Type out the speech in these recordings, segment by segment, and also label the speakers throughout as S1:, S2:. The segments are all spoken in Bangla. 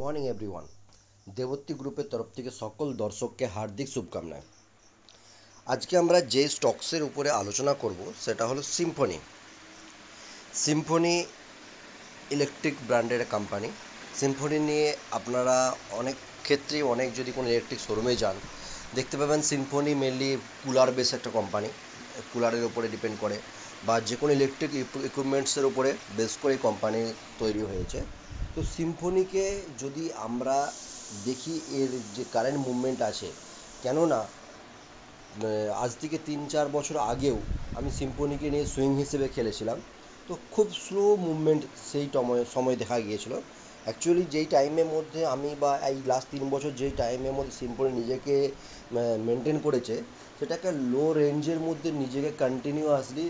S1: Morning everyone. দেবত্রী গ্রুপের তরফ থেকে সকল দর্শককে হার্দিক শুভকামনায়। আজকে আমরা যে স্টকসের উপরে আলোচনা করব সেটা হলো সিম্ফনি। সিম্ফনি ইলেকট্রিক ব্র্যান্ডের কোম্পানি। সিম্ফনি নিয়ে আপনারা অনেক ক্ষেত্রেই যদি কোনো ইলেকট্রিক শোরুমে যান দেখতে পাবেন সিম্ফনি মেনলি কুলার বেস একটা কোম্পানি, কুলারের উপরে ডিপেন্ড করে বা যে কোনো ইলেকট্রিক ইকুইপমেন্টসের উপরে বেস করে কোম্পানি তৈরি হয়েছে। তো সিম্ফনিকে যদি আমরা দেখি এর যে কারেন্ট মুভমেন্ট আছে, কেননা আজ থেকে 3-4 বছর আগেও আমি সিম্ফনিকে নিয়ে সুইং হিসেবে খেলেছিলাম। তো খুব স্লো মুভমেন্ট সেই সময় দেখা গিয়েছিল। অ্যাকচুয়ালি যেই টাইমের মধ্যে আমি বা এই লাস্ট 3 বছর যেই টাইমের মধ্যে সিম্ফনি নিজেকে মেনটেন করেছে, সেটাকে লো রেঞ্জের মধ্যে নিজেকে কন্টিনিউয়াসলি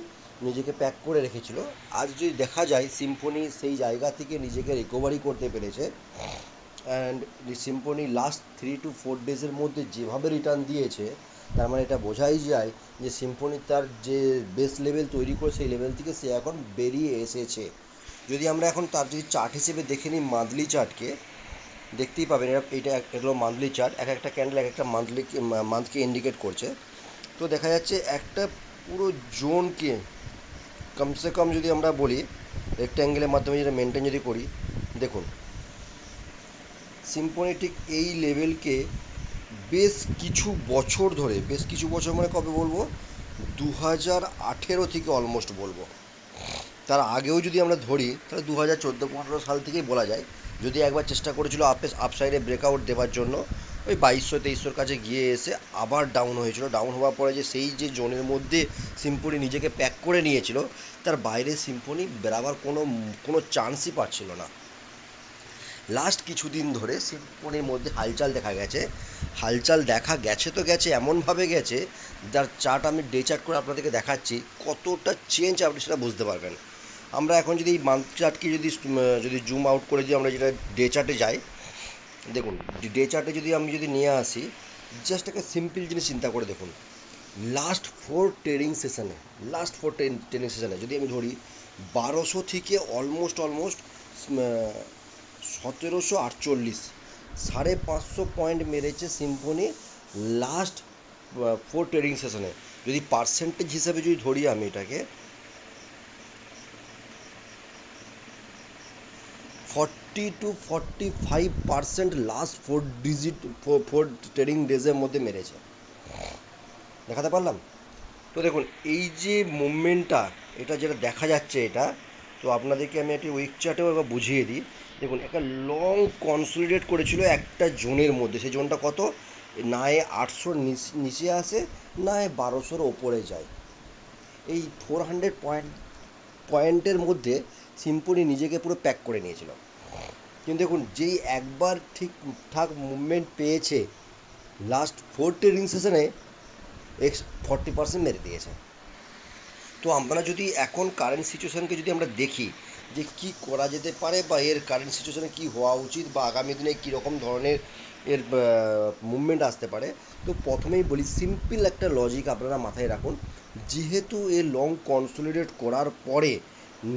S1: নিজেকে প্যাক করে রেখেছিল। আজ যদি দেখা যায় সিম্ফনি সেই জায়গা থেকে নিজেকে রিকভারি করতে পেরেছে। অ্যান্ড সিম্ফনি লাস্ট 3 to 4 ডেজের মধ্যে যেভাবে রিটার্ন দিয়েছে, তার মানে এটা বোঝাই যায় যে সিম্ফনি তার যে বেস লেভেল তৈরি করে সেই লেভেল থেকে সে এখন বেরিয়ে এসেছে। যদি আমরা এখন তার যদি চার্ট হিসেবে দেখে নিই, মান্থলি চার্টকে দেখতেই পাবেন। এটা এগুলো মান্থলি চার্ট, এক একটা ক্যান্ডেল এক একটা মান্থকে ইন্ডিকেট করছে। তো দেখা যাচ্ছে একটা পুরো জোনকে কমসে কম যদি আমরা বলি রেক্ট্যাঙ্গেলের মাধ্যমে যেটা মেনটেন যদি করি, দেখুন সিম্ফনি ঠিক এই লেভেলকে বেশ কিছু বছর ধরে, বেশ কিছু বছর মানে কবে বলবো, 2018 থেকে অলমোস্ট বলবো, তার আগেও যদি আমরা ধরি তাহলে 2014-15 সাল থেকেই বলা যায়। যদি একবার চেষ্টা করেছিল আপসাইডে ব্রেকআউট দেওয়ার জন্য, ওই 2200-2300 কাছে গিয়ে এসে আবার ডাউন হয়েছিল। ডাউন হওয়ার পরে যে সেই যে জোনের মধ্যে সিম্ফনি নিজেকে প্যাক করে নিয়েছিল, তার বাইরে সিম্ফনি বেরাবার কোনো চান্সই পাচ্ছিল না। লাস্ট কিছুদিন ধরে সিম্ফনির মধ্যে হালচাল দেখা গেছে তো গেছে, এমনভাবে গেছে যার চার্ট আমি ডে চার্ট করে আপনাদেরকে দেখাচ্ছি, কতটা চেঞ্জ আপনি সেটা বুঝতে পারবেন। আমরা এখন যদি এই মান্থ চার্টকে যদি জুম আউট করে যদি আমরা যেটা ডে চার্টে যাই, দেখুন ডে চার্টে যদি আমি নিয়ে আসি, জাস্ট একটা সিম্পল জিনিস চিন্তা করে দেখুন। লাস্ট ফোর ট্রেডিং সেশনে যদি আমি ধরি 1200 থেকে অলমোস্ট 1748, 550 পয়েন্ট মেরেছে সিম্ফনি লাস্ট 4 ট্রেডিং সেশনে। যদি পার্সেন্টেজ হিসাবে যদি ধরি আমি এটাকে 40-45% লাস্ট 4 ট্রেডিং ডেজের মধ্যে মেরেছে। দেখাতে পারলাম? তো দেখুন এই যে মুভমেন্টটা, এটা যেটা দেখা যাচ্ছে, এটা তো আপনাদেরকে আমি একটি উইক চার্টেও এবার বুঝিয়ে দিই। দেখুন একটা লং কনসলিডেট করেছিল একটা জোনের মধ্যে, সেই জোনটা কত, না এ 800 নিচে আসে, না এ 1200 ওপরে যায়। এই 400 পয়েন্টের মধ্যে সিম্ফনি নিজেকে পুরো প্যাক করে নিয়েছিল। কিন্তু দেখুন যেই একবার ঠিকঠাক মুভমেন্ট পেয়েছে, লাস্ট 4 ট্রেডিং সেশনে 40% মেরে দিয়েছে। তো আমরা যদি এখন কারেন্ট সিচুয়েশানকে যদি আমরা দেখি যে কি করা যেতে পারে বা এর কারেন্ট সিচুয়েশানে কি হওয়া উচিত বা আগামী দিনে কীরকম ধরনের এর মুভমেন্ট আসতে পারে, তো প্রথমেই বলি সিম্পল একটা লজিক আপনারা মাথায় রাখুন। যেহেতু এ লং কনসলিডেট করার পরে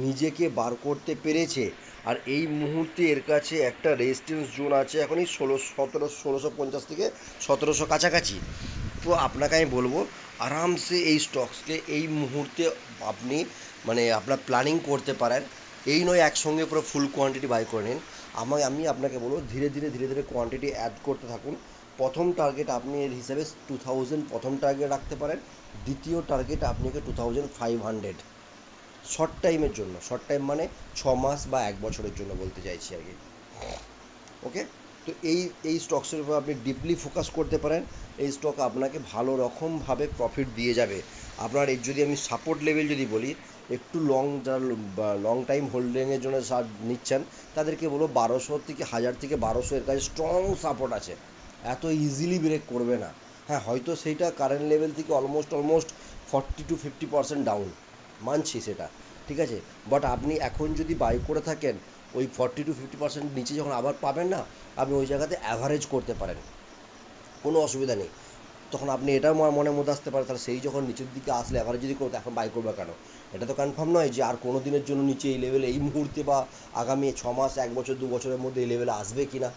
S1: নিজেকে বার করতে পেরেছে, আর এই মুহূর্তে এর কাছে একটা রেজিস্ট্যান্স জোন আছে এখন এই 1650 থেকে 1700 কাছাকাছি। তো আপনাকে আমি বলবো আরামসে এই স্টকসকে এই মুহূর্তে আপনি আপনার প্ল্যানিং করতে পারেন। এই নয় একসঙ্গে পুরো ফুল কোয়ান্টিটি বাই করে নিন। আমি আপনাকে বলবো ধীরে ধীরে কোয়ান্টিটি অ্যাড করতে থাকুন। প্রথম টার্গেট আপনি এর হিসাবে 2000 প্রথম টার্গেট রাখতে পারেন। দ্বিতীয় টার্গেট আপনাকে 2500 শর্ট টাইমের জন্য, শর্ট টাইম মানে 6 মাস বা 1 বছরের জন্য বলতে চাইছি আর কি। ওকে, তো এই স্টকসের উপর আপনি ডিপলি ফোকাস করতে পারেন। এই স্টক আপনাকে ভালো রকমভাবে প্রফিট দিয়ে যাবে। আপনার এর যদি আমি সাপোর্ট লেভেল যদি বলি, একটু যারা লং টাইম হোল্ডিংয়ের জন্য নিচ্ছেন, তাদেরকে বলো 1200 থেকে 1000 থেকে 1200 এর কাছে স্ট্রং সাপোর্ট আছে, এত ইজিলি ব্রেক করবে না। হ্যাঁ, হয়তো সেইটা কারেন্ট লেভেল থেকে অলমোস্ট 40-50% ডাউন, মানছি সেটা, ঠিক আছে। বাট আপনি এখন যদি বাই করে থাকেন, ওই 40-50% নিচে যখন আবার পাবেন না, আপনি ওই জায়গাতে অ্যাভারেজ করতে পারেন, কোনো অসুবিধা নেই। তখন আপনি এটাও মনের মধ্যে আসতে পারে তাহলে সেই যখন নিচের দিকে আসলে এবারে যদি করতে এখন বাই করবে কেন? এটা তো কনফার্ম নয় যে আর কোনো দিনের জন্য নিচে এই লেভেলে এই মুহূর্তে বা আগামী 6 মাস 1 বছর 2 বছরের মধ্যে এই লেভেলে আসবে কি না।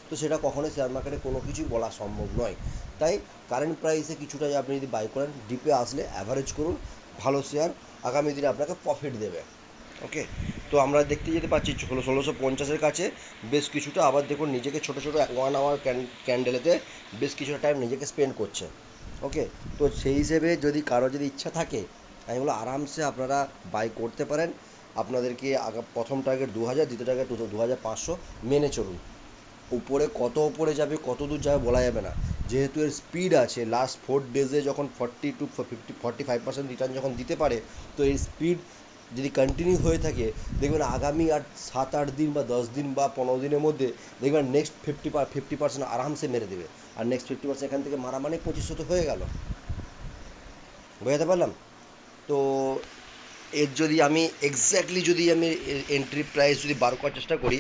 S1: তো সেটা কখনোই শেয়ার মার্কেটে কোনো কিছুই বলা সম্ভব নয়। তাই কারেন্ট প্রাইসে কিছুটা আপনি যদি বাই করেন, ডিপে আসলে অ্যাভারেজ করুন, ভালো শেয়ার আগামী দিনে আপনাকে প্রফিট দেবে। ওকে, তো আমরা দেখতে যেতে পাচ্ছি 1650-এর কাছে বেশ কিছুটা, আবার দেখুন নিজেকে ছোটো ছোটো 1 আওয়ার ক্যান্ডেলেতে বেশ কিছুটা টাইম নিজেকে স্পেন্ড করছে। ওকে, তো সেই হিসেবে যদি কারো যদি ইচ্ছা থাকে আমি বলো আরামসে আপনারা বাই করতে পারেন। আপনাদেরকে প্রথম টার্গেট 2000, দ্বিতীয় টার্গেট 2500 মেনে চলুন। উপরে কত উপরে যাবে কত দূর যাবে বলা যাবে না, যেহেতু এর স্পিড আছে। লাস্ট 4 ডেজে যখন 40 to 45% রিটার্ন যখন দিতে পারে, তো এই স্পিড যদি কন্টিনিউ হয়ে থাকে দেখবেন আগামী আর 7-8 দিন বা 10 দিন বা 15 দিনের মধ্যে দেখবেন নেক্সট 50% আরামসে মেরে দেবে। আর নেক্সট 50% এখান থেকে মারা মানে 2500 তো হয়ে গেল। বোঝাতে পারলাম? তো এর যদি আমি এক্স্যাক্টলি যদি আমি এন্ট্রি প্রাইস যদি বার করার চেষ্টা করি,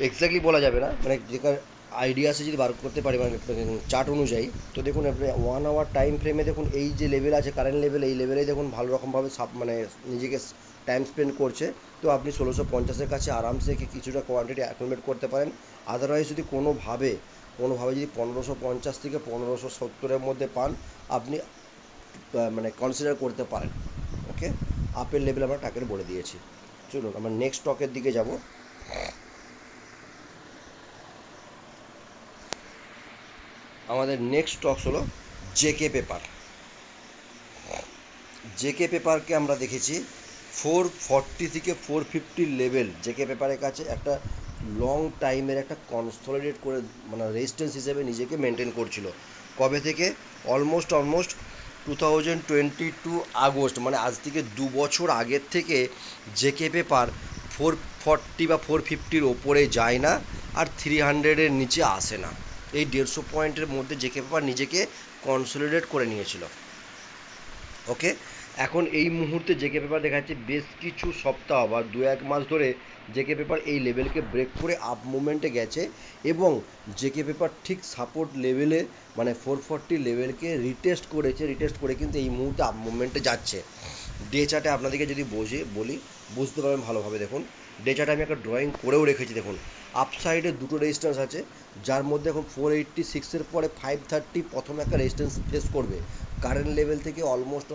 S1: এক্স্যাক্টলি বলা যাবে না, মানে যেখানে আইডিয়া আছে যদি বার করতে পারি মানে চার্ট অনুযায়ী। তো দেখুন আপনি 1 আওয়ার টাইম ফ্রেমে দেখুন এই যে লেভেল আছে কারেন্ট লেভেল, এই লেভেলে দেখুন ভালো রকমভাবে মানে নিজেকে টাইম স্পেন্ড করছে। তো আপনি 1650-এর কাছে আরামসে কিছুটা কোয়ান্টিটি অ্যাকুমুলেট করতে পারেন। আদারওয়াইজ যদি কোনোভাবে যদি 1550 থেকে 1570-এর মধ্যে পান, আপনি মানে কনসিডার করতে পারেন। ওকে, আপের লেভেল আমরা টার্গেট বলে দিয়েছি। চলুন আমরা নেক্সট স্টকের দিকে যাব। আমাদের নেক্সট স্টকস হলো জেকে পেপার। জেকে পেপারকে আমরা দেখেছি 440 থেকে 450 লেভেল জেকে পেপারের কাছে একটা লং টাইমের একটা কনসলিডেট করে মানে রেজিস্ট্যান্স হিসেবে নিজেকে মেনটেন করছিল। কবে থেকে? অলমোস্ট 2022 আগস্ট, মানে আজ থেকে 2 বছর আগের থেকে জেকে পেপার 440 বা 450-র ওপরে যায় না, আর 300-এর নিচে আসে না। এই 150 পয়েন্টের মধ্যে জেকে পেপার নিজেকে কনসলিডেট করে নিয়েছিল। ওকে, এখন এই মুহূর্তে জেকে পেপার দেখাচ্ছে বেশ কিছু সপ্তাহ বা 2-1 মাস ধরে জেকে পেপার এই লেভেলকে ব্রেক করে আপ মুভমেন্টে গেছে, এবং জেকে পেপার ঠিক সাপোর্ট লেভেলে মানে 440 লেভেলকে রিটেস্ট করেছে। রিটেস্ট করে কিন্তু এই মুহূর্তে আপ মুভমেন্টে যাচ্ছে। ডে চার্টে আপনাদেরকে যদি বলি বুঝতে পারবেন ভালোভাবে। দেখুন ডে চার্টে আমি একটা ড্রয়িং করেও রেখেছি। দেখুন আপ সাইডে দুটো রেজিস্ট্যান্স আছে, যার মধ্যে এখন 486-এর পরে 530 প্রথমে একটা রেজিস্ট্যান্স ফেস করবে। কারেন্ট লেভেল থেকে অলমোস্ট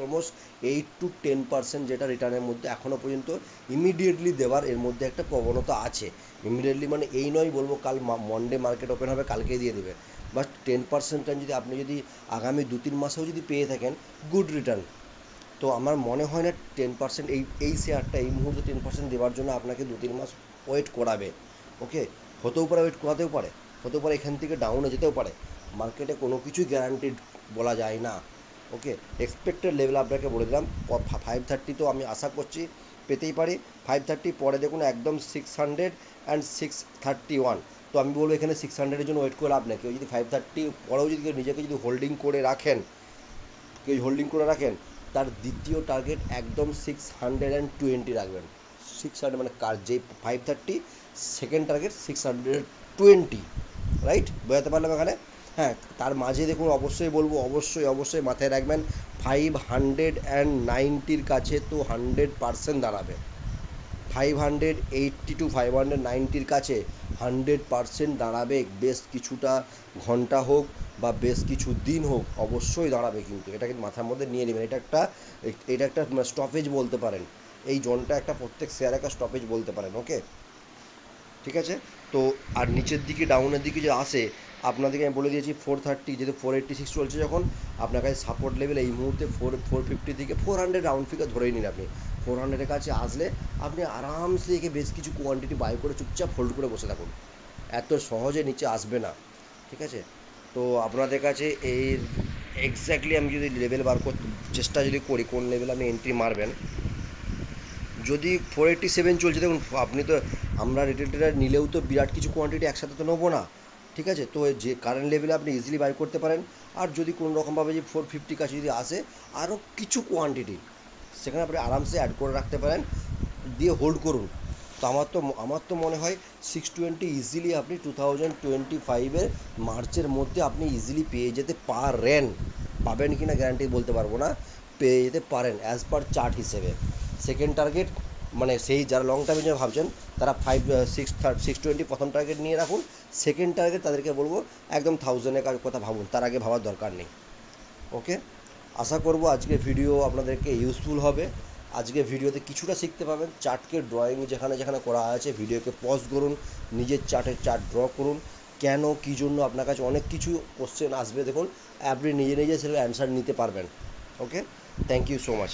S1: 8 to 10% যেটা রিটার্নের মধ্যে এখনও পর্যন্ত ইমিডিয়েটলি দেওয়ার এর মধ্যে একটা প্রবণতা আছে। ইমিডিয়েটলি মানে এই নয় বলবো কাল মন্ডে মার্কেট ওপেন হবে কালকেই দিয়ে দেবে, বাট 10% যদি আপনি যদি আগামী 2-3 মাসেও যদি পেয়ে থাকেন, গুড রিটার্ন। তো আমার মনে হয় না 10% এই শেয়ারটা এই মুহূর্তে 10% দেওয়ার জন্য আপনাকে 2-3 মাস ওয়েট করাবে। ওকে, হতেও পারে, ওয়েট করাতেও পারে, হতেও পারে এখান থেকে ডাউনে যেতেও পারে। মার্কেটে কোনো কিছুই গ্যারান্টিড বলা যায় না। ওকে, এক্সপেক্টেড লেভেল আপনাকে বলে দিলাম 530, তো আমি আশা করছি পেতেই পারি। 530 পরে দেখুন একদম 600 অ্যান্ড 631। তো আমি বলবো এখানে 600-এর জন্য ওয়েট করে লাভ নেই। কেউ যদি 530 পরেও যদি নিজেকে যদি হোল্ডিং করে রাখেন, তার দ্বিতীয় টার্গেট একদম 620 রাখবেন। 600 মানে কার যে 530, সেকেন্ড টার্গেট 620, রাইট? বোঝাতে পারলাম এখানে? হ্যাঁ, তার মাঝে দেখুন অবশ্যই বলবো, অবশ্যই মাথায় রাখবেন 590-র কাছে তো 100% দাঁড়াবে। 580 to 590-র কাছে 100% দাঁড়াবে। বেশ কিছুটা ঘন্টা হোক বা বেশ কিছু দিন হোক অবশ্যই দাঁড়াবে, কিন্তু এটা কিন্তু মাথার মধ্যে নিয়ে নেবেন। এটা একটা স্টপেজ বলতে পারেন। এই জোনটা একটা প্রত্যেক শেয়ার একটা স্টপেজ বলতে পারেন। ওকে, ঠিক আছে। তো আর নিচের দিকে ডাউনের দিকে যে আসে, আপনাদেরকে আমি বলে দিয়েছি 430, যেহেতু 486 চলছে যখন, আপনার কাছে সাপোর্ট লেভেল এই মুহূর্তে 450 থেকে 400 রাউন্ড ফিগার ধরেই নিন আপনি। 400-এর কাছে আসলে আপনি আরামসে একে বেশ কিছু কোয়ান্টিটি বাই করে চুপচাপ হোল্ড করে বসে থাকুন। এত সহজে নিচে আসবে না, ঠিক আছে? তো আপনাদের কাছে এর এক্স্যাক্টলি আমি যদি লেভেল বার করতে চেষ্টা যদি করি কোন লেভেল আপনি এন্ট্রি মারবেন, যদি 487 চলছে দেখুন আপনি তো, আমরা রিটেল ট্রেডার নিলেও তো বিরাট কিছু কোয়ান্টিটি একসাথে তো নেবো না, ঠিক আছে? তো যে কারেন্ট লেভেলে আপনি ইজিলি বাই করতে পারেন। আর যদি কোনো রকমভাবে যে 450 কাছে যদি আসে আরও কিছু কোয়ান্টিটি, সেখানে আপনি আরামসে অ্যাড করে রাখতে পারেন, দিয়ে হোল্ড করুন। তো আমার তো মনে হয় 620 ইজিলি আপনি 2025-এর মার্চের মধ্যে আপনি ইজিলি পেয়ে যেতে পারেন। পাবেন কি না গ্যারান্টি বলতে পারবো না, পেয়ে যেতে পারেন অ্যাজ পার চার্ট হিসেবে। সেকেন্ড টার্গেট মানে সেই যারা লং টার্মের জন্য ভাবছেন তারা 620 প্রথম টার্গেট নিয়ে রাখুন। সেকেন্ড টার্গেট তাদেরকে বলবো একদম 1000-এর কথা ভাবুন, তার আগে ভাবার দরকার নেই। ওকে, আশা করব আজকের ভিডিও আপনাদেরকে ইউজফুল হবে। আজকে ভিডিওতে কিছুটা শিখতে পাবেন। চার্টকে ড্রয়িং যেখানে যেখানে করা আছে ভিডিওকে পজ করুন, নিজের চার্ট ড্র করুন, কেন কী জন্য আপনার কাছে অনেক কিছু কোশ্চেন আসবে, দেখুন আপনি নিজে নিজে সেটা অ্যান্সার নিতে পারবেন। ওকে, থ্যাংক ইউ সো মাচ।